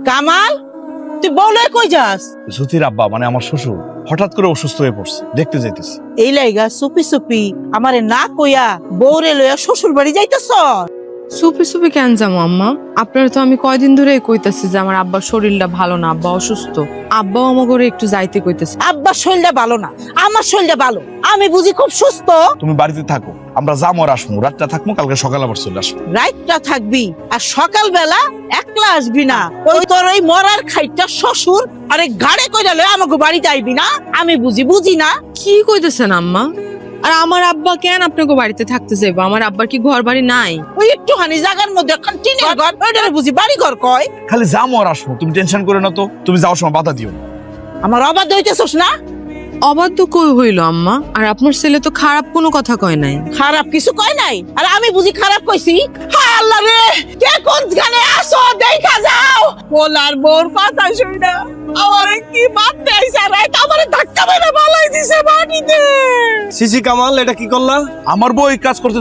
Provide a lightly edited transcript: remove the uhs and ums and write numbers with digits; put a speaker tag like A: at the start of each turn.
A: কামাল, তুই বলে কই যাস?
B: জ্যোতির আব্বা মানে আমার শ্বশুর হঠাৎ করে অসুস্থ হয়ে পড়ছে, দেখতে যাইতেছি।
A: এই লাইগা চুপি চুপি আমারে না কইয়া বউরে লইয়া শ্বশুর বাড়ি যাইতেছ?
C: সুপি সুপি কেন যাবো আম্মা? আপনারা তো আমি কয়দিন ধরে কইতাছি যে আমার আব্বার শরীরটা ভালো না, আব্বা অসুস্থ। আব্বাও আমাকে একটু যাইতে কইতেছে।
A: আব্বার শরীরটা ভালো না, আমার শরীরটা ভালো। আমি বুঝি খুব সুস্থ।
B: তুমি বাড়িতে থাকো, আমরা যাবো আর আসবো, রাতটা থাকবো, কালকে সকালে আবার চলে আসবো।
A: রাতটা থাকবি আর সকালবেলা একলা আসবি না। ওই তোর ওই মরার খাইটা শ্বশুর আরে ঘাড়ে কইরা লয়ে আমাকে বাড়িতে আইবি না? আমি বুঝি না।
C: কি কইতেছেন আম্মা? আর আমার আব্বা কেন আপনাকে বাড়িতে থাকতে যাইবো? আমার আব্বার কি ঘর বাড়ি নাই?
A: ওই একটুখানি জায়গার মধ্যে এখন টিনের ঘর, ওইটারে বুঝি বাড়ি ঘর কয়?
B: খালি যাবো আর আসবো, তুমি টেনশন করে না তো। তুমি যাওয়ার সময় বাধা দিও না।
A: আমার অবাধ্য হইতেছস না?
C: অবাধ্য কই হইল আম্মা? আর আপনার ছেলে তো খারাপ কোনো কথা কয় নাই।
A: খারাপ কিছু কয় নাই, আর আমি বুঝি খারাপ কইছি? হায় আল্লাহ রে, কে কোনখানে আসো দেখা যাও। বলার বোর কথা শুইনা আমারে কি মারতে আইছে, রাত আমারে ধাক্কা মেরে বালাই দিছে মাটিতে।
D: সিসি কামাল, এটা কি করলা?
B: আমার বউ এই কাজ করতে